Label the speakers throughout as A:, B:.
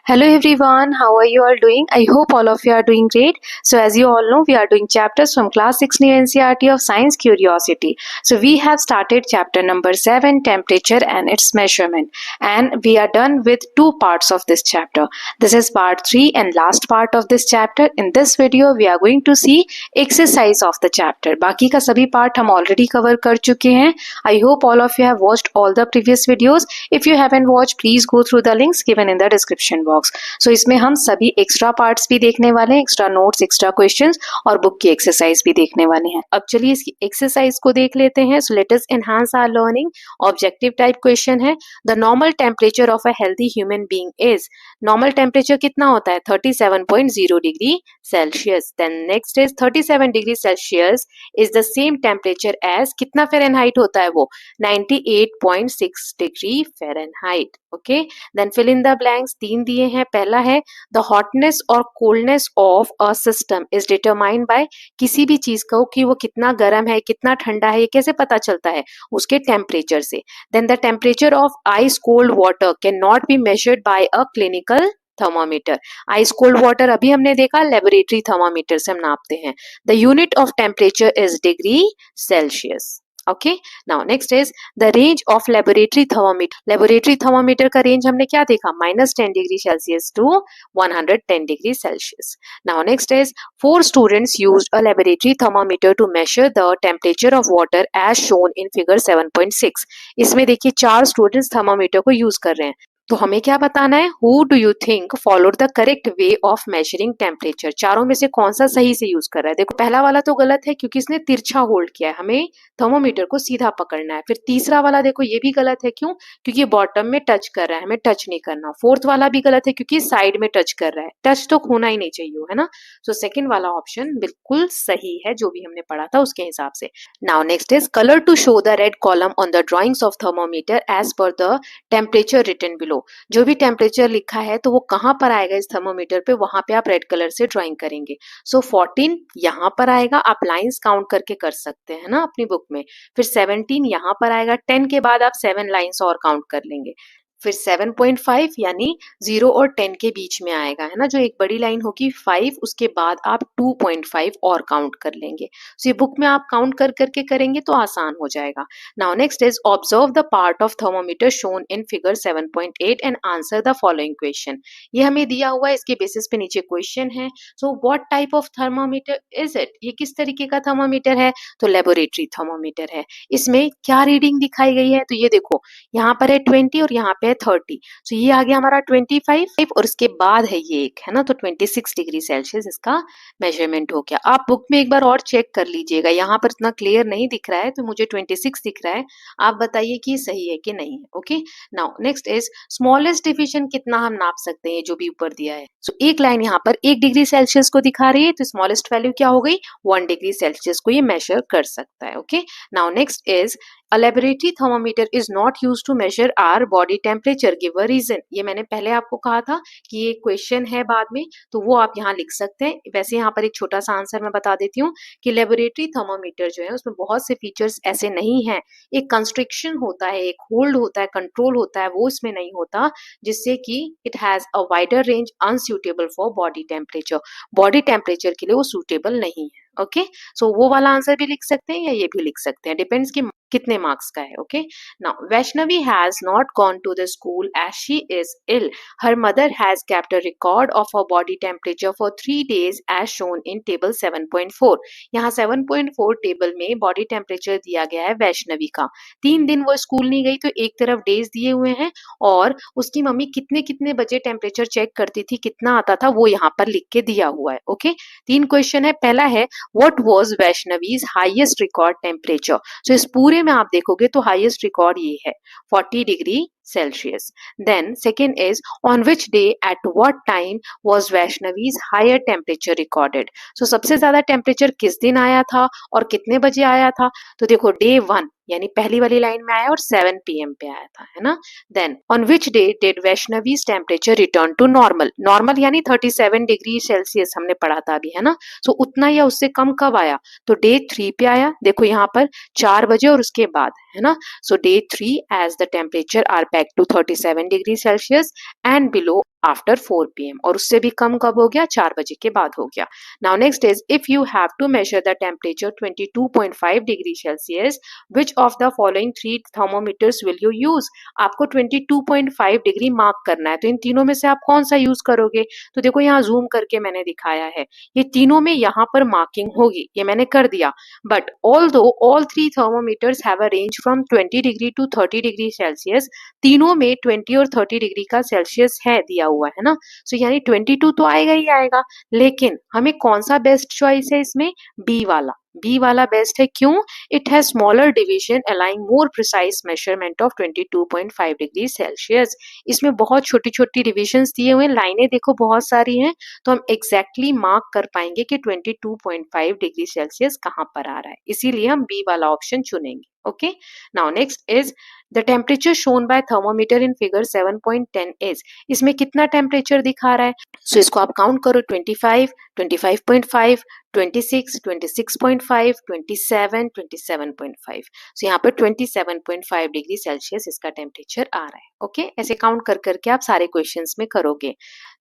A: Hello everyone, how are you all doing? I hope all of you are doing great. So as you all know, we are doing chapters from class 6 new NCERT of Science Curiosity. So we have started chapter number 7, temperature and its measurement. And we are done with two parts of this chapter. This is part 3 and last part of this chapter. In this video, we are going to see exercise of the chapter. बाकी का सभी part हम already cover कर चुके हैं. I hope all of you have watched all the previous videos. If you haven't watched, please go through the links given in the description box. So इसमें हम सभी एक्स्ट्रा पार्ट्स भी देखने वाले हैं, एक्स्ट्रा नोट्स, एक्स्ट्रा क्वेश्चंस और book की exercise भी देखने वाले हैं. अब चलिए इसकी एक्सरसाइज को देख लेते हैं. So let us enhance our learning. Objective type question है. The normal temperature of a healthy human being is. Normal temperature कितना होता है? 37.0 degree Celsius. Then next is 37 degree Celsius is the same temperature as. कितना Fahrenheit होता है वो? 98.6 degree Fahrenheit. Okay, then fill in the blanks. 3 दिए हैं. पहला है द हॉटनेस और coldness of a system is determined by. किसी भी चीज को कि वो कितना गर्म है, कितना ठंडा है, ये कैसे पता चलता है? उसके टेम्परेचर से. Then the temperature of ice cold water can not be measured by a clinical thermometer. Ice cold water अभी हमने देखा, लेबोरेटरी थर्मामीटर से हम नापते हैं. The unit of temperature is degree Celsius. Okay, now next is the range of laboratory thermometer. Laboratory thermometer का range हमने क्या देखा? -10 degree Celsius to 110 degree Celsius. Now next is 4 students used a laboratory thermometer to measure the temperature of water as shown in figure 7.6. इसमें देखिए 4 students thermometer को use कर रहे हैं. तो हमें क्या बताना है? Who do you think followed the correct way of measuring temperature. चारों में से कौन सा सही से यूज कर रहा है? देखो पहला वाला तो गलत है क्योंकि इसने तिरछा होल्ड किया है. हमें थर्मोमीटर को सीधा पकड़ना है. फिर तीसरा वाला देखो ये भी गलत है. क्यों? क्योंकि बॉटम में टच कर रहा है, हमें टच नहीं करना. फोर्थ वाला भी गलत है क्योंकि साइड में टच कर रहा है. टच तो होना ही नहीं चाहिए, है ना. सो सेकंड वाला ऑप्शन बिल्कुल सही है जो भी हमने पढ़ा था उसके हिसाब से. Now next is colour to show the red column on the drawings of thermometer as per the temperature written below. जो भी टेम्परेचर लिखा है तो वो कहाँ पर आएगा इस थर्मोमीटर पे? वहां पे आप रेड कलर से ड्राइंग करेंगे. सो 14 यहाँ पर आएगा. आप लाइंस काउंट करके कर सकते हैं ना अपनी बुक में. फिर 17 यहाँ पर आएगा. 10 के बाद आप 7 लाइंस और काउंट कर लेंगे. फिर 7.5 यानी 0 और 10 के बीच में आएगा, है ना. जो एक बड़ी लाइन होगी 5, उसके बाद आप 2.5 और काउंट कर लेंगे. सो ये बुक में आप काउंट कर करके करेंगे तो आसान हो जाएगा. Now next is observe the part of thermometer shown in figure 7.8 and answer the following question. ये हमें दिया हुआ है, इसके बेसिस पे नीचे क्वेश्चन है. So what type of thermometer is it? ये किस तरीके का थर्मोमीटर है? तो लेबोरेटरी थर्मोमीटर है. इसमें क्या रीडिंग दिखाई गई है? तो ये देखो यहाँ पर है 20 और यहाँ पे 30. तो ये आ गया हमारा 25 और इसके बाद है ये एक, है ना. तो 26 डिग्री सेल्सियस इसका मेजरमेंट हो गया. आप बुक में एक बार और चेक कर लीजिएगा. यहाँ पर इतना क्लियर नहीं दिख रहा है तो मुझे 26 दिख रहा है. आप बताइए कि सही है कि नहीं है. Okay, now next is smallest division कितना हम नाप सकते हैं जो भी ऊपर दिया है. सो एक लाइन यहाँ पर 1 डिग्री सेल्सियस को दिखा रही है तो स्मॉलेस्ट वैल्यू क्या हो गई? 1 डिग्री सेल्सियस को ये मेजर कर सकता है. Okay, now next is A laboratory thermometer is not used to measure our body temperature. Give a reason. ये मैंने पहले आपको कहा था कि ये क्वेश्चन है बाद में, तो वो आप यहाँ लिख सकते हैं. वैसे यहाँ पर एक छोटा सा आंसर मैं बता देती हूँ कि लेबोरेटरी थर्मोमीटर जो है उसमें बहुत से फीचर्स ऐसे नहीं हैं. एक कंस्ट्रिक्शन होता है, एक होल्ड होता है, कंट्रोल होता है, वो इसमें नहीं होता, जिससे कि it has a wider range unsuitable for body temperature. Body temperature के लिए वो सूटेबल नहीं है. ओके, सो वो वाला आंसर भी लिख सकते हैं या ये भी लिख सकते हैं, डिपेंड्स कि कितने मार्क्स का है. Okay, now Vaishnavi has not gone to the school as she is ill. Her mother has kept a record of her body temperature for 3 days as shown in table 7.4. यहाँ 7.4 टेबल में body temperature दिया गया है वैष्णवी का. 3 दिन वो school नहीं गई तो एक तरफ डेज दिए हुए हैं और उसकी मम्मी कितने कितने बजे टेम्परेचर चेक करती थी, कितना आता था, वो यहाँ पर लिख के दिया हुआ है. ओके, 3 क्वेश्चन है. पहला है what was Vaishnavi's highest record temperature. So इस पूरे में आप देखोगे तो हाईएस्ट रिकॉर्ड ये है 40 degree Celsius. Then second is on which day at what time was Vaishnavi's higher temperature recorded. So सबसे ज्यादा टेम्परेचर किस दिन आया था और कितने बजे आया था? तो देखो डे 1 यानी पहली वाली लाइन में आया और 7 PM पे आया था, है ना. Then on which day did Vaishnavi's temperature return to normal. Normal यानी 37 डिग्री सेल्सियस हमने पढ़ा था अभी, है ना. सो उतना या उससे कम कब आया? तो डे 3 पे आया. देखो यहाँ पर 4 बजे और उसके बाद, है ना. So day 3 as the temperature are back to 37 degree Celsius and below after 4 PM, और उससे भी कम कब हो गया, 4 बजे के बाद हो गया. Now next is if you have to measure the temperature 22.5 degree Celsius, which of the following 3 thermometers will you use. आपको 22.5 डिग्री मार्क करना है, तो इन तीनों में से आप कौन सा यूज करोगे. तो देखो यहाँ जूम करके मैंने दिखाया है, ये तीनों में यहाँ पर मार्किंग होगी, ये मैंने कर दिया. But although all 3 thermometers have a range from 20 degree to 30 degree Celsius, तीनों में 20 और 30 डिग्री का सेल्सियस है दिया हुआ है ना. सो यानी 22 तो आएगा ही आएगा, लेकिन हमें कौन सा बेस्ट चॉइस है इसमें, बी वाला. बी वाला बेस्ट है, क्यों, it has smaller division allowing more precise measurement of 22.5 degree Celsius. इसमें बहुत छोटी छोटी डिविजन्स दिए हुए हैं, लाइनें देखो बहुत सारी हैं, तो हम एग्जैक्टली मार्क कर पाएंगे कि 22.5 डिग्री सेल्सियस कहाँ पर आ रहा है, इसीलिए हम बी वाला ऑप्शन चुनेंगे. Okay, now next is the temperature shown by thermometer in figure 7.10 is. इसमें कितना टेम्परेचर दिखा रहा है, सो इसको आप काउंट करो, 25, 25.5, 26, 26.5, 27, 27.5. सो यहाँ पर 27.5 डिग्री सेल्सियस इसका टेम्परेचर आ रहा है. ओके, ऐसे काउंट कर करके आप सारे क्वेश्चंस में करोगे.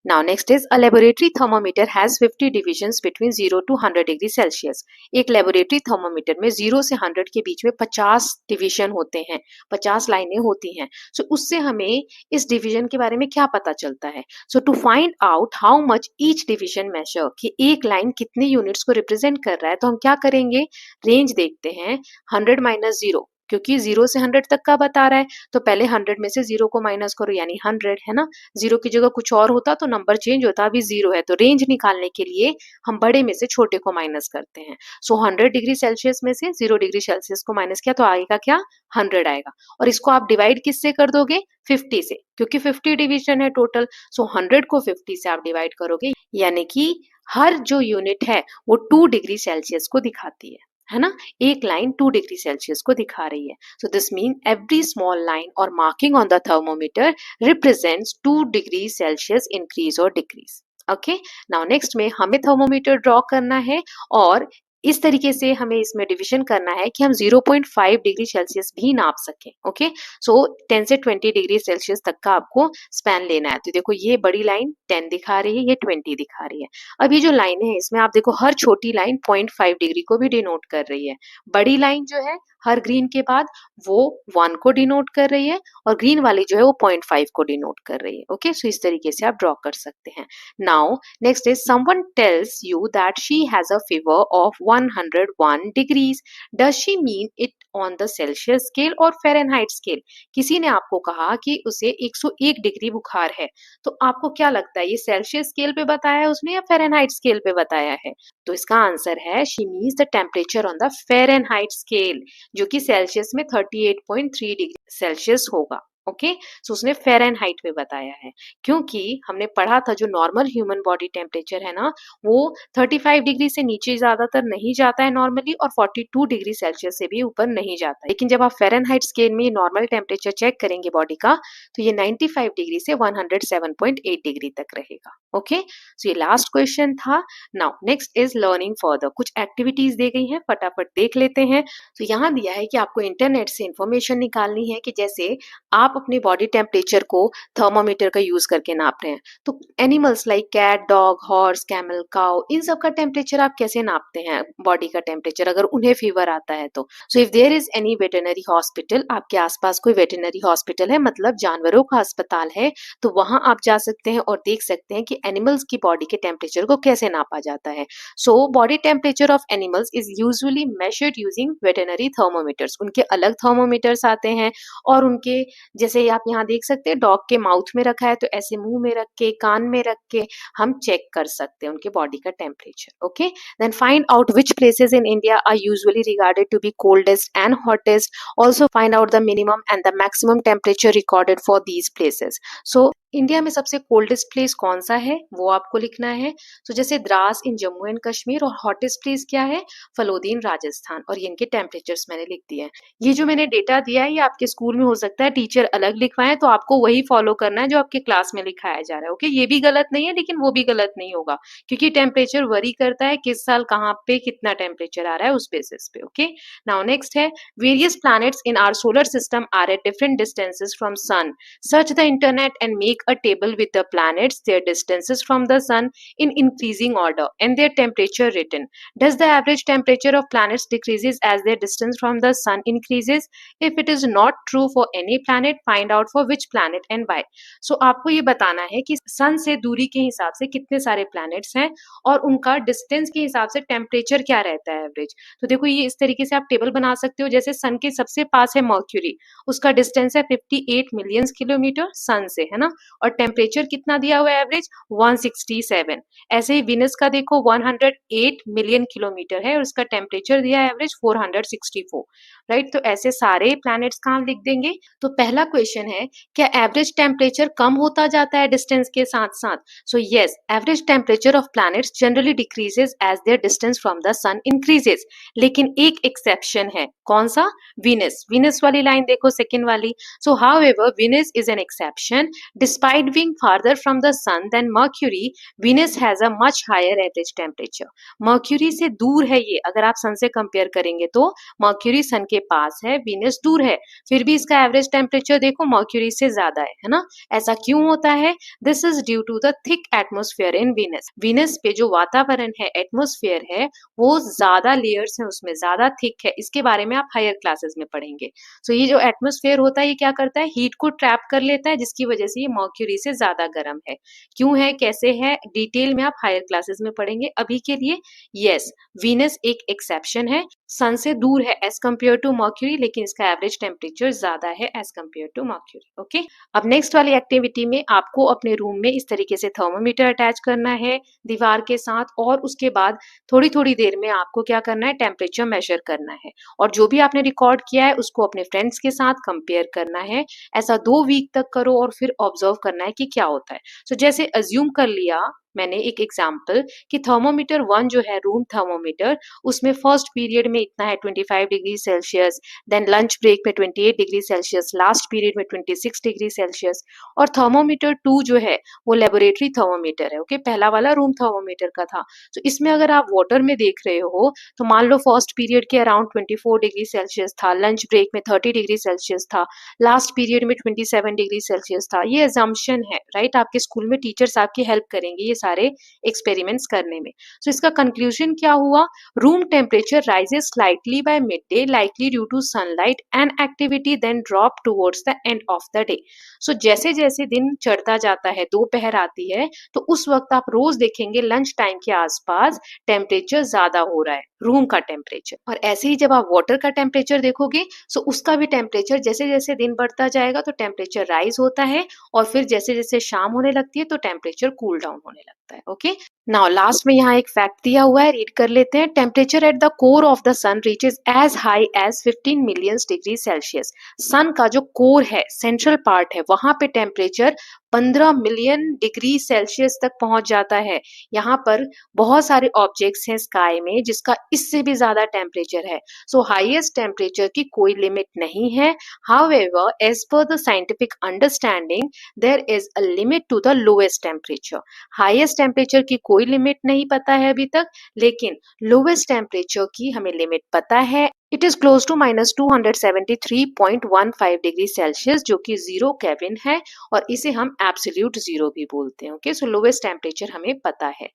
A: Now next is a laboratory thermometer has 50 divisions between 0 to 100 degree Celsius. एक लेबोरेटरी थर्मोमीटर में 0 से 100 के बीच में 50 डिवीजन होते हैं, 50 लाइनें होती हैं. सो उससे हमें इस डिवीजन के बारे में क्या पता चलता है. So to find out how much each division measure, कि एक लाइन कितने यूनिट्स को रिप्रेजेंट कर रहा है, तो हम क्या करेंगे, रेंज देखते हैं 100 माइनस 0, क्योंकि 0 से 100 तक का बता रहा है, तो पहले 100 में से 0 को माइनस करो, यानी 100 है ना. 0 की जगह कुछ और होता तो नंबर चेंज होता, अभी 0 है, तो रेंज निकालने के लिए हम बड़े में से छोटे को माइनस करते हैं. सो 100 डिग्री सेल्सियस में से 0 डिग्री सेल्सियस को माइनस किया तो आएगा क्या, 100 आएगा. और इसको आप डिवाइड किससे कर दोगे, 50 से, क्योंकि 50 डिवीजन है टोटल. सो 100 को 50 से आप डिवाइड करोगे, यानी कि हर जो यूनिट है वो 2 डिग्री सेल्सियस को दिखाती है ना. एक लाइन 2 डिग्री सेल्सियस को दिखा रही है. So this mean every small line और marking on the thermometer represents 2 degree Celsius increase और डिक्रीज. ओके, नाउ नेक्स्ट में हमें थर्मोमीटर ड्रॉ करना है, और इस तरीके से हमें इसमें डिवीजन करना है कि हम 0.5 डिग्री सेल्सियस भी नाप सकें. ओके, सो 10 से 20 डिग्री सेल्सियस तक का आपको स्पैन लेना है. तो देखो ये बड़ी लाइन 10 दिखा रही है, ये 20 दिखा रही है. अब ये जो लाइन है इसमें आप देखो हर छोटी लाइन 0.5 डिग्री को भी डिनोट कर रही है. बड़ी लाइन जो है हर ग्रीन के बाद वो 1 को डिनोट कर रही है, और ग्रीन वाली जो है वो 0.5 को डिनोट कर रही है. ओके, सो इस तरीके से आप ड्रॉ कर सकते हैं. Now next is someone tells you that she has a fever of 101 degrees. Does she mean it on the Celsius scale और फ़ारेनहाइट स्केल. किसी ने आपको कहा कि उसे 101 डिग्री बुखार है, तो आपको क्या लगता है, ये सेल्सियस स्केल पे बताया है उसने या फ़ारेनहाइट स्केल पे बताया है. तो इसका आंसर है she means the temperature on the Fahrenheit scale, जो कि सेल्सियस में 38.3 डिग्री सेल्सियस होगा. ओके, सो उसने फ़ारेनहाइट में बताया है, क्योंकि हमने पढ़ा था जो नॉर्मल ह्यूमन बॉडी टेम्परेचर है ना, वो 35 डिग्री से नीचे ज्यादातर नहीं जाता है नॉर्मली, और 42 डिग्री सेल्सियस से भी ऊपर नहीं जाता. लेकिन जब आप फ़ारेनहाइट स्केल में नॉर्मल टेम्परेचर चेक करेंगे बॉडी का, तो ये 95 डिग्री से 107.8 डिग्री तक रहेगा. ओके, सो ये लास्ट क्वेश्चन था. Now next is learning further. कुछ एक्टिविटीज दी गई हैं, फटाफट देख लेते हैं. तो यहाँ दिया है कि आपको इंटरनेट से इंफॉर्मेशन निकालनी है, कि जैसे आप अपनी बॉडी टेम्परेचर को थर्मोमीटर का यूज करके नाप रहे हैं, तो animals like cat, dog, horse, camel, cow, इन सब का टेम्परेचर आप कैसे नापते हैं, बॉडी का टेम्परेचर, अगर उन्हें फीवर आता है तो. So if there is any veterinary hospital, आपके आसपास कोई वेटरनरी हॉस्पिटल है, मतलब जानवरों का अस्पताल है, तो वहां आप जा सकते हैं और देख सकते हैं कि एनिमल्स की बॉडी के टेम्परेचर को कैसे नापा जाता है. So body temperature of animals is usually measured using veterinary thermometers. उनके अलग थर्मोमीटर्स आते हैं, और उनके जैसे आप यहाँ देख सकते हैं डॉग के माउथ में रखा है, तो ऐसे मुंह में रख के, कान में रख के हम चेक कर सकते हैं उनके बॉडी का temperature. Okay, then find out which places in India are usually regarded to be coldest and hottest. Also find out the minimum and the maximum temperature recorded for these places. So India में सबसे coldest place कौन सा है वो आपको लिखना है. तो जैसे द्रास इन जम्मू एंड कश्मीर, और हॉटेस्ट प्लेस क्या है, फलोदीन राजस्थान, और ये इनके टेम्परेचर्स मैंने लिख दिए हैं. ये जो मैंने डेटा दिया है ये आपके स्कूल में हो सकता है टीचर अलग लिखवाएं तो आपको वही फॉलो करना है जो आपके क्लास में लिखाया जा रहा है। ओके, ये भी गलत नहीं है लेकिन वो भी गलत नहीं होगा, क्योंकि टेम्परेचर वरी करता है किस साल कहाँ पे कितना टेम्परेचर आ रहा है उस बेसिस पे। ओके, नाउ नेक्स्ट है various planets in our solar system are at different distances from sun. Search the internet and make a table with the planets, their distances from the sun in increasing order and their temperature written. Does the average temperature of planets decreases as their distance from the sun increases? If it is not true for any planet, find out for which planet and why. So आपको ये बताना है कि सन से दूरी के हिसाब से कितने सारे प्लैनेट्स हैं और उनका डिस्टेंस के हिसाब से टेम्परेचर क्या रहता है एवरेज। तो देखो ये इस तरीके से आप टेबल बना सकते हो, जैसे सन के सबसे पास है मर्क्यूरी, उसका डिस्टेंस है 58 मिलियन किलोमीटर सन से, है ना, और टेम्परेचर कितना दिया हुआ है एवरेज 167। ऐसे ही विनस का देखो 108 मिलियन किलोमीटर है और उसका टेम्परेचर दिया है एवरेज 464, राइट। तो ऐसे सारे प्लैनेट्स का हम लिख देंगे। तो पहला क्वेश्चन है, क्या एवरेज टेम्परेचर कम होता जाता है डिस्टेंस के साथ साथ? So yes, average temperature of planets generally decreases as their distance from the sun increases, लेकिन एक एक्सेप्शन है, कौन सा? विनस। विनस वाली लाइन देखो, सेकेंड वाली। So however Venus is an exception, despite being farther from the sun than Mercury, Venus has a much higher average temperature. Mercury से दूर है ये, अगर आप सन से कंपेयर करेंगे तो मर्क्यूरी सन के पास है, Venus दूर है, फिर भी इसका एवरेज टेम्परेचर देखो मर्क्यूरी से ज्यादा है ना। ऐसा क्यों होता है? This is due to the thick atmosphere in Venus. Venus पे जो वातावरण है, एटमोस्फेयर है, वो ज्यादा लेयर्स है, उसमें ज्यादा थिक है। इसके बारे में आप हायर क्लासेस में पढ़ेंगे। सो ये जो एटमोस्फेयर होता है ये क्या करता है? हीट को ट्रैप कर लेता है, जिसकी वजह से ये मर्क्यूरी से ज्यादा गर्म है। क्यों है, कैसे है, डिटेल में आप हायर क्लासेस में पढ़ेंगे। अभी के लिए यस, वीनस एक एक्सेप्शन है, सन से दूर है एज कंपेयर टू मर्क्यूरी, लेकिन इसका एवरेज टेम्परेचर ज्यादा है as compared to Mercury. Okay, अब नेक्स्ट वाली एक्टिविटी में आपको अपने रूम में इस तरीके से थर्मोमीटर अटैच करना है दीवार के साथ, और उसके बाद थोड़ी थोड़ी देर में आपको क्या करना है, टेम्परेचर मेजर करना है, और जो भी आपने रिकॉर्ड किया है उसको अपने फ्रेंड्स के साथ कंपेयर करना है। ऐसा 2 वीक तक करो और फिर ऑब्जर्व करना है कि क्या होता है। सो जैसे अज्यूम कर लिया मैंने एक एग्जाम्पल कि थर्मोमीटर 1 जो है रूम थर्मोमीटर, उसमें फर्स्ट पीरियड में इतना है 25 degree Celsius, then lunch break में 28 डिग्री सेल्सियस, लास्ट पीरियड में 26 डिग्री सेल्सियस। और थर्मोमीटर 2 जो है वो लेबोरेटरी थर्मोमीटर है। ओके, पहला वाला रूम थर्मोमीटर का था। तो इसमें अगर आप वाटर में देख रहे हो तो मान लो फर्स्ट पीरियड के अराउंड 24 डिग्री सेल्सियस था, लंच ब्रेक में 30 डिग्री सेल्सियस था, लास्ट पीरियड में 27 डिग्री सेल्सियस था। ये अजम्पशन है, राइट। आपके स्कूल में टीचर्स आपकी हेल्प करेंगे ये सारे एक्सपेरिमेंट्स करने में। सो इसका कंक्लूजन क्या हुआ? Room temperature rises slightly by mid day, likely due to sunlight and activity, then drop towards the end of the day. So जैसे जैसे दिन चढ़ता जाता है, दोपहर आती है, तो उस वक्त आप रोज देखेंगे लंच टाइम के आसपास टेम्परेचर ज्यादा हो रहा है, रूम का टेम्परेचर। और ऐसे ही जब आप वाटर का टेम्परेचर देखोगे, सो उसका भी टेम्परेचर जैसे जैसे दिन बढ़ता जाएगा तो टेम्परेचर राइज होता है, और फिर जैसे जैसे शाम होने लगती है तो टेम्परेचर कूल डाउन होने लगता है। ओके, नाउ लास्ट में यहाँ एक फैक्ट दिया हुआ है, रीड कर लेते हैं। Temperature at the core of the sun reaches as high as 15 million degree Celsius. Sun का जो कोर है, सेंट्रल पार्ट है, वहां पे टेम्परेचर 15 मिलियन डिग्री सेल्सियस तक पहुंच जाता है। यहाँ पर बहुत सारे ऑब्जेक्ट्स हैं स्काई में जिसका इससे भी ज्यादा टेम्परेचर है। सो हाईएस्ट टेम्परेचर की कोई लिमिट नहीं है। However, as per the scientific understanding, there is a limit to the lowest temperature. Highest temperature की कोई लिमिट नहीं पता है अभी तक, लेकिन लोवेस्ट टेम्परेचर की हमें लिमिट पता है। It is close to -273.15 degree Celsius, जो कि 0 केल्विन है, और इसे हम एब्सोल्यूट जीरो भी बोलते हैं। ओके, सो लोवेस्ट टेम्परेचर हमें पता है।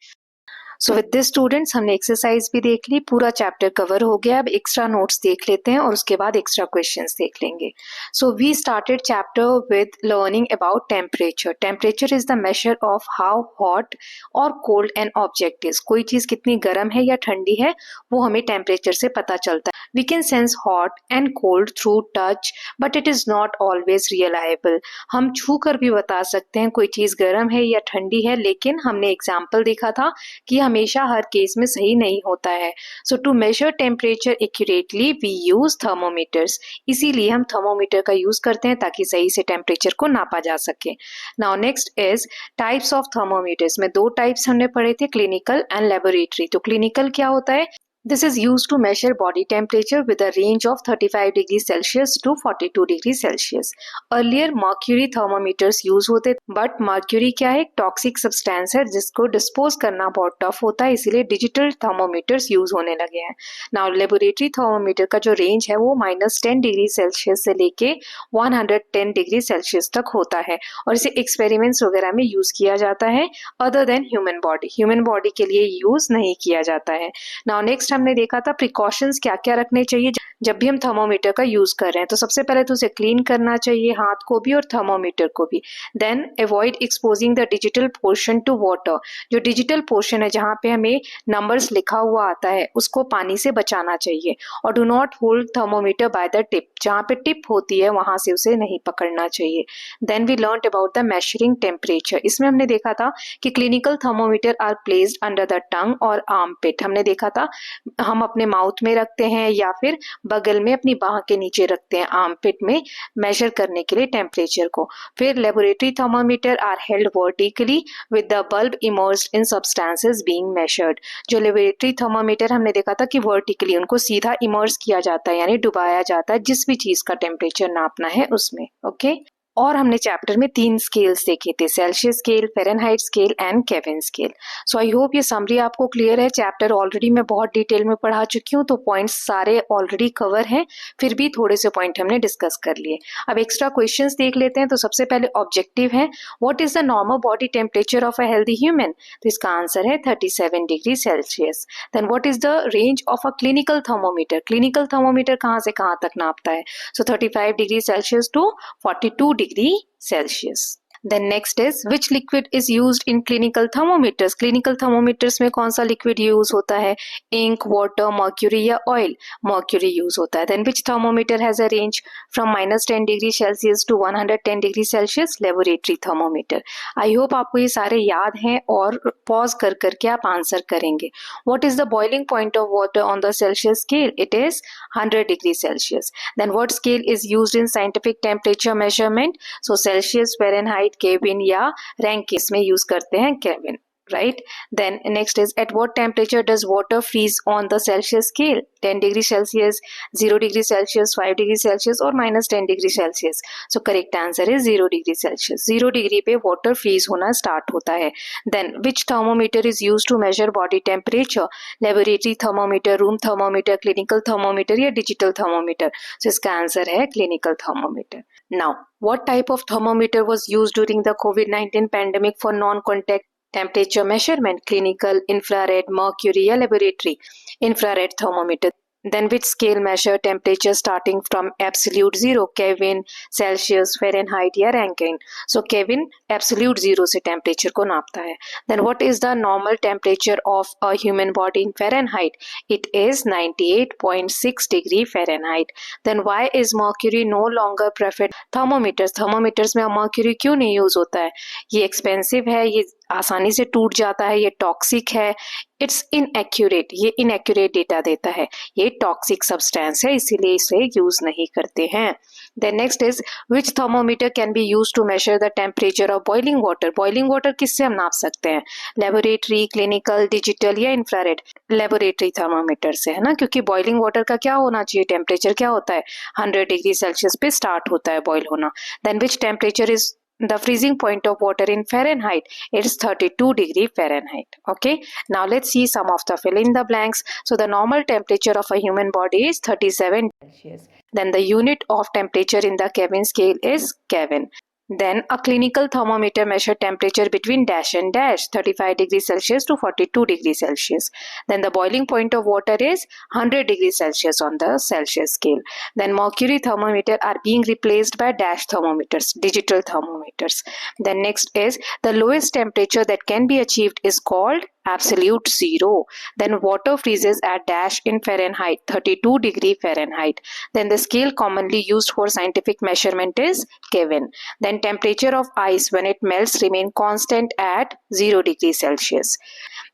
A: सो विद दिस स्टूडेंट्स, हमने एक्सरसाइज भी देख ली, पूरा चैप्टर कवर हो गया। अब एक्स्ट्रा नोट्स देख लेते हैं और उसके बाद एक्स्ट्रा क्वेश्चंस देख लेंगे। So we started chapter with learning about temperature. Temperature is the measure of how hot और कोल्ड एन ऑब्जेक्ट इज। कोई चीज कितनी गर्म है या ठंडी है वो हमें टेम्परेचर से पता चलता है। We can sense hot and cold through touch, but it is not always reliable. हम छू कर भी बता सकते हैं कोई चीज गर्म है या ठंडी है, लेकिन हमने एग्जाम्पल देखा था कि हमेशा हर केस में सही नहीं होता है। So to measure temperature accurately we use thermometers. इसीलिए हम थर्मोमीटर का यूज करते हैं ताकि सही से टेम्परेचर को नापा जा सके। Now next is types of thermometers. में 2 टाइप्स हमने पढ़े थे, क्लिनिकल एंड लेबोरेटरी। तो क्लिनिकल क्या होता है? This is used to measure body temperature with a range of 35 degrees Celsius to 42 degrees Celsius. Earlier mercury thermometers use होते, but mercury क्या है, एक टॉक्सिक सब्सटेंस है जिसको डिस्पोज करना बहुत टफ होता है, इसीलिए डिजिटल थर्मोमीटर्स यूज होने लगे हैं. नाउ लेबोरेटरी थर्मोमीटर का जो रेंज है वो -10 डिग्री सेल्सियस से लेके 110 डिग्री सेल्सियस तक होता है और इसे एक्सपेरिमेंट्स वगैरह में यूज किया जाता है, अदर देन ह्यूमन बॉडी के लिए यूज नहीं किया जाता है. नाउ नेक्स्ट हमने देखा था प्रिकॉशंस क्या क्या रखने चाहिए जब भी हम थर्मोमीटर का यूज कर रहे हैं. तो सबसे पहले तो उसे क्लीन करना चाहिए, हाथ को भी और थर्मोमीटर को भी. Then avoid exposing the digital portion to water. जो डिजिटल पोर्शन है जहाँ पे हमें नंबर्स लिखा हुआ आता है उसको पानी से बचाना चाहिए. और do not hold thermometer by the tip. जहाँ पे टिप होती है वहां से उसे नहीं पकड़ना चाहिए. Then we learn about the measuring temperature. इसमें हमने देखा था कि clinical thermometer are placed under the tongue और आर्मपिट. हमने देखा था हम अपने माउथ में रखते हैं या फिर बगल में अपनी बाह के नीचे रखते हैं आर्मपिट में मेजर करने के लिए टेम्परेचर को. फिर laboratory thermometer are held vertically with the bulb immersed in substances being measured. जो लेबोरेटरी थर्मोमीटर हमने देखा था कि वर्टिकली उनको सीधा इमर्स किया जाता है यानी डुबाया जाता है जिस भी चीज का टेम्परेचर नापना है उसमें. ओके और हमने चैप्टर में 3 स्केल्स देखे थे, Celsius scale, Fahrenheit scale and kelvin scale. So I hope ये समरी आपको क्लियर है. चैप्टर ऑलरेडी मैं बहुत डिटेल में पढ़ा चुकी हूँ तो पॉइंट्स सारे ऑलरेडी कवर हैं, फिर भी थोड़े से पॉइंट हमने डिस्कस कर लिए. अब एक्स्ट्रा क्वेश्चंस देख लेते हैं. तो सबसे पहले ऑब्जेक्टिव है, what is the normal body temperature of a healthy human. तो इसका आंसर है 37 degree Celsius. Then what is the range of a clinical thermometer. Clinical thermometer कहाँ से कहाँ तक नापता है. So 35 degree Celsius to 42 degree Celsius. Then next is which liquid is used in clinical thermometers. Clinical thermometers में कौन सा liquid use होता है, ink, water, mercury या oil. Mercury use होता है. Then which thermometer has a range from -10 degree Celsius to 110 degree Celsius. Laboratory thermometer. I hope आपको ये सारे याद हैं और पॉज कर करके आप आंसर करेंगे. What is the boiling point of water on the Celsius scale? It is 100 degree Celsius. Then what scale is used in scientific temperature measurement? So Celsius, Fahrenheit, Kevin या रैंकिस में यूज करते हैं Kevin. right? Then next is at what temperature does water freeze on the Celsius scale? 10 degree Celsius, 0 degree Celsius, 5 degree Celsius और -10 degree Celsius. So correct answer is 0 degree Celsius. 0 degree पे water freeze होना start होता है. Then which thermometer is used to measure body temperature? Laboratory thermometer, room thermometer, clinical thermometer या digital thermometer? So इसका answer है clinical thermometer. Now, what type of thermometer was used during the COVID-19 pandemic for non-contact temperature measurement? Clinical, infrared, mercury या laboratory? Infrared thermometer. Then which scale measure temperature starting from absolute 0? Kelvin, Celsius, Fahrenheit या Rankine? So Kelvin absolute 0 से temperature को नापता है. Then what is the normal temperature of a human body in Fahrenheit? It is 98.6 degree Fahrenheit. Then why is mercury no longer preferred? Thermometers में mercury क्यों नहीं use होता है? ये expensive है, ये आसानी से टूट जाता है, ये टॉक्सिक है, इट्स इनएक्यूरेट, ये इनएक्यूरेट डेटा देता है, ये टॉक्सिक सब्सटेंस है, इसीलिए इसे यूज नहीं करते हैं. Then next is which thermometer can be use to measure the temperature of boiling water? Boiling water किससे हम नाप सकते हैं? लेबोरेटरी, क्लिनिकल, डिजिटल या इंफ्रारेड? लेबोरेटरी थर्मोमीटर से, है ना, क्योंकि बॉइलिंग वाटर का क्या होना चाहिए, टेम्परेचर क्या होता है, 100 डिग्री सेल्सियस पे स्टार्ट होता है बॉइल होना. Then which temperature is the freezing point of water in Fahrenheit? It's 32 degree Fahrenheit. Okay, now let's see some of the fill in the blanks. So the normal temperature of a human body is 37 Celsius. Then the unit of temperature in the Kelvin scale is Kelvin. Then a clinical thermometer measures temperature between dash and dash, 35 degrees Celsius to 42 degrees Celsius. Then the boiling point of water is 100 degrees Celsius on the Celsius scale. Then mercury thermometer are being replaced by dash thermometers, digital thermometers. Then next is the lowest temperature that can be achieved is called absolute 0. Then water freezes at dash in Fahrenheit, 32 degree Fahrenheit. Then the scale commonly used for scientific measurement is Kelvin. Then temperature of ice when it melts remain constant at 0 degree Celsius.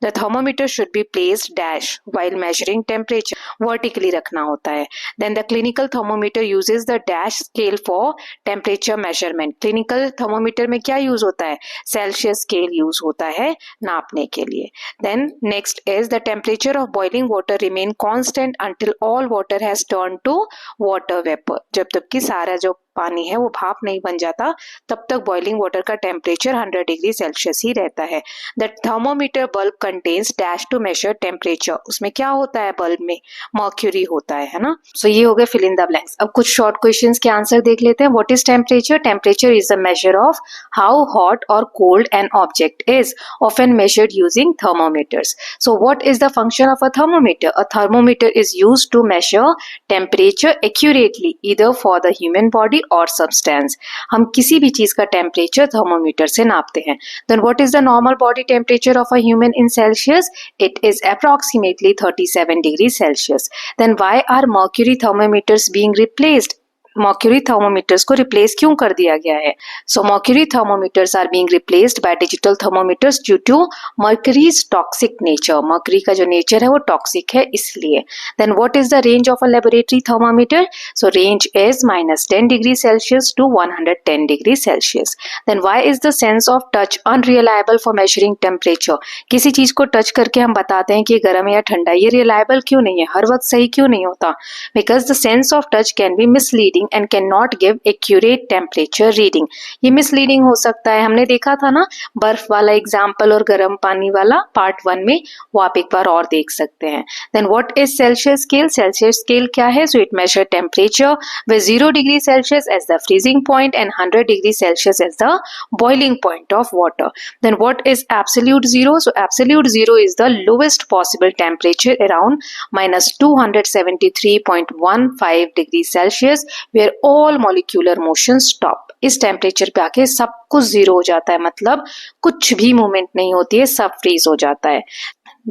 A: The thermometer should be placed dash while measuring temperature, vertically रखना होता है. Then the clinical thermometer uses the dash scale for temperature measurement. Clinical thermometer में क्या use होता है? Celsius scale use होता है नापने के लिए. Then next is the temperature of boiling water remain constant until all water has turn to water vapour. जब तक कि सारा जो पानी है वो भाप नहीं बन जाता तब तक बॉइलिंग वाटर का टेम्परेचर 100 डिग्री सेल्सियस ही रहता है. The thermometer bulb contains dash to measure temperature. उसमें क्या होता है बल्ब में? मर्क्यूरी होता है ना. सो ये हो गए फिल इन द ब्लैंक्स. अब कुछ शॉर्ट क्वेश्चंस के आंसर देख लेते हैं. What is temperature? Temperature is the measure of how hot और cold an object is, often measured using thermometers. So what is the function of a thermometer? A thermometer is used to measure temperature accurately either for the human body और substance. हम किसी भी चीज का temperature thermometer से नापते हैं. Then what is the normal body temperature of a human in Celsius? It is approximately 37 degrees Celsius. Then why are mercury thermometers being replaced? Mercury thermometers को रिप्लेस क्यों कर दिया गया है? So mercury thermometers are being replaced by digital thermometers due to mercury's toxic nature. Mercury का जो nature है वो टॉक्सिक है इसलिए. Then what is the range of a laboratory thermometer? So range is -10 degree Celsius to 110 degree Celsius. Then why is the sense of touch unreliable for measuring temperature? किसी चीज को touch करके हम बताते हैं कि गर्म है या ठंडा, ये रिलायबल क्यों नहीं है? हर वक्त सही क्यों नहीं होता? Because the sense of touch can be misleading and cannot give accurate temperature reading. ये मिसलीडिंग हो सकता है. हमने देखा था ना बर्फ वाला एग्जाम्पल और गर्म पानी वाला पार्ट 1 में, वो आप एक बार और देख सकते हैं. Then what is Celsius scale? Celsius scale क्या है? So it measure temperature with 0 degree Celsius as the freezing point and 100 degree Celsius as the boiling point of water. Then what is absolute zero? So absolute zero is the lowest possible temperature around -273.15 degree Celsius where all molecular motion stop. इस temperature पे आके सब कुछ zero हो जाता है, मतलब कुछ भी मूवमेंट नहीं होती है, सब फ्रीज हो जाता है.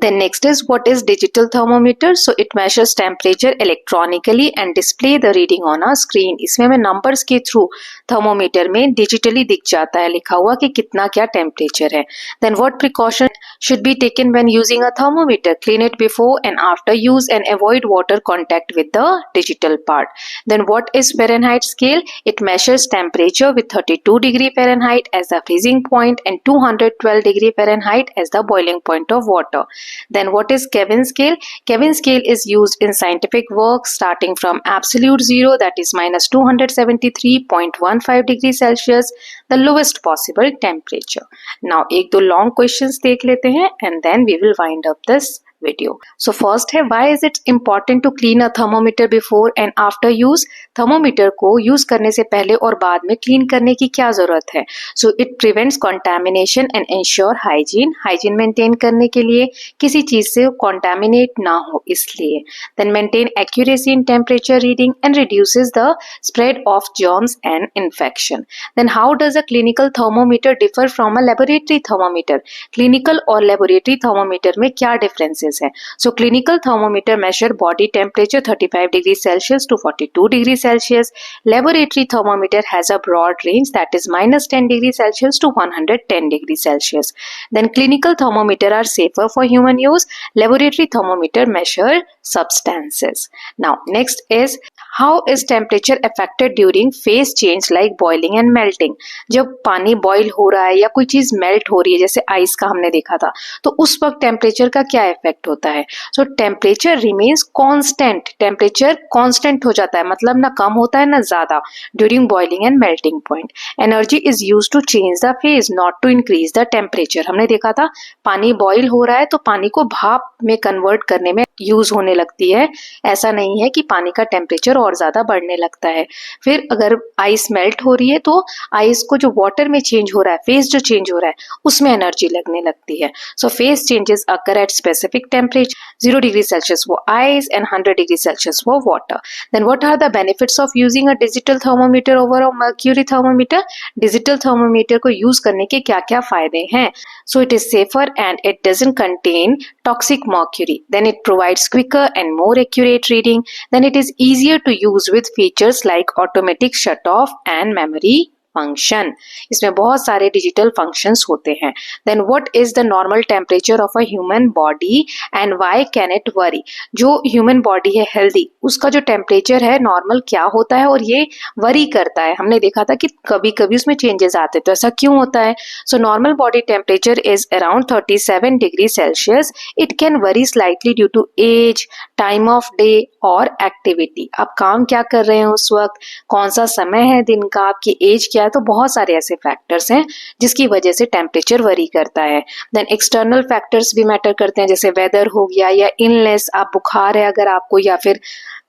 A: Then next is what is digital thermometer? So it measures temperature electronically and display the reading on a screen. इसमें हमें numbers के through thermometer में digitally दिख जाता है लिखा हुआ कि कितना क्या temperature है. Then what precaution should be taken when using a thermometer? Clean it before and after use and avoid water contact with the digital part. Then what is Fahrenheit scale? It measures temperature with 32 degree Fahrenheit as the freezing point and 212 degree Fahrenheit as the boiling point of water. Then what is Kelvin scale? Kelvin scale is used in scientific work starting from absolute zero, that is -273.15 degrees Celsius, the lowest possible temperature. Now एक दो long questions देख लेते हैं and then we will wind up this video. So first है, why is it important to clean a thermometer before and after use? Thermometer को use करने से पहले और बाद में क्लीन करने की क्या जरूरत है? So it prevents contamination and ensure hygiene. Hygiene maintain करने के लिए, किसी चीज से कंटामिनेट ना हो इसलिए. Then maintain accuracy in temperature reading and reduces the spread of germs and infection. Then how does a clinical thermometer differ from a laboratory thermometer? Clinical और लेबोरेटरी थर्मोमीटर में क्या डिफरेंसेस है? So clinical thermometer measure body temperature 35 degree Celsius to 42 degree Celsius. Laboratory thermometer has a broad range, that is -10 degree Celsius to 110 degree Celsius. Then clinical thermometer are safer for human use. Laboratory thermometer measure substances. Now next is how is temperature affected during phase change like boiling and melting? जब पानी boil हो रहा है या कोई चीज melt हो रही है, जैसे आइस का हमने देखा था, तो उस वक्त टेम्परेचर का क्या इफेक्ट होता है? सो temperature remains constant. Temperature constant हो जाता है, मतलब ना कम होता है ना ज्यादा. During boiling and melting point energy is use to change the phase not to increase the temperature. हमने देखा था पानी बॉईल हो रहा है तो पानी को भाप में कन्वर्ट करने में यूज होने लगती है. ऐसा नहीं है कि पानी का टेम्परेचर और ज्यादा बढ़ने लगता है. फिर अगर आइस मेल्ट हो रही है तो आइस को जो वाटर में चेंज हो रहा है, फेज जो चेंज हो रहा है, उसमें एनर्जी लगने लगती है. So phase changes occur at specific temperature. 0 degree Celsius वो आइस एंड 100 डिग्री सेल्सियस वो water. Then what are the benefits of using a digital thermometer over a mercury thermometer? Digital thermometer को use करने के क्या क्या फायदे हैं? So it is safer and it doesn't contain toxic mercury. Then it provides quicker and more accurate reading. Then it is easier to use with features like automatic shut off and memory function. इसमें बहुत सारे digital functions होते हैं। Then what is the normal temperature of a human body and why can it vary. जो human body है healthy, उसका जो temperature है नॉर्मल क्या होता है और ये वरी करता है। हमने देखा था कि कभी कभी उसमें चेंजेस आते हैं, तो ऐसा क्यों होता है? So normal body temperature is around 37 degree Celsius. It can vary slightly due to age, time of day और एक्टिविटी। आप काम क्या कर रहे हैं उस वक्त, कौन सा समय है दिन का, आपकी एज क्या है, तो बहुत सारे ऐसे फैक्टर्स हैं जिसकी वजह से टेम्परेचर वरी करता है। देन एक्सटर्नल फैक्टर्स भी मैटर करते हैं, जैसे वेदर हो गया या इलनेस, आप बुखार है अगर आपको, या फिर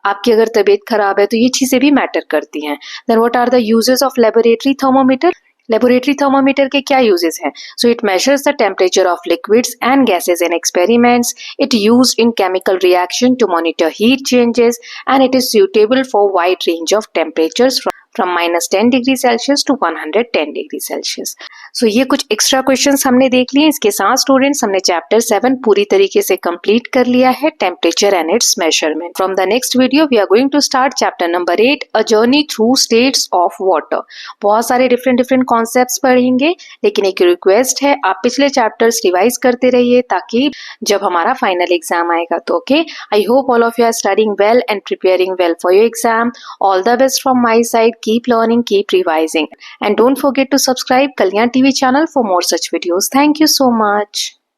A: आपकी अगर तबीयत खराब है, तो ये चीजें भी मैटर करती हैं। Then what are the uses of laboratory thermometer. Laboratory thermometer के क्या यूजेस हैं? So it measures the temperature of liquids and gases in experiments. It used in chemical reaction to monitor heat changes and it is suitable for wide range of temperatures from -10 degree Celsius to 110 degree Celsius. So ये कुछ extra questions हमने देख लिए। इसके साथ students हमने chapter 7 पूरी तरीके से कंप्लीट कर लिया है, temperature and its measurement. From the next video we are going to start chapter number 8, a journey through states of water. बहुत सारे डिफरेंट कॉन्सेप्ट्स पढ़ेंगे, लेकिन एक रिक्वेस्ट है, आप पिछले चैप्टर्स रिवाइज करते रहिए ताकि जब हमारा फाइनल एग्जाम आएगा तो okay. I hope all of you are studying well and preparing well for your exam. All the best from my side. Keep learning, keep revising, and don't forget to subscribe Kalyan TV channel for more such videos. Thank you so much.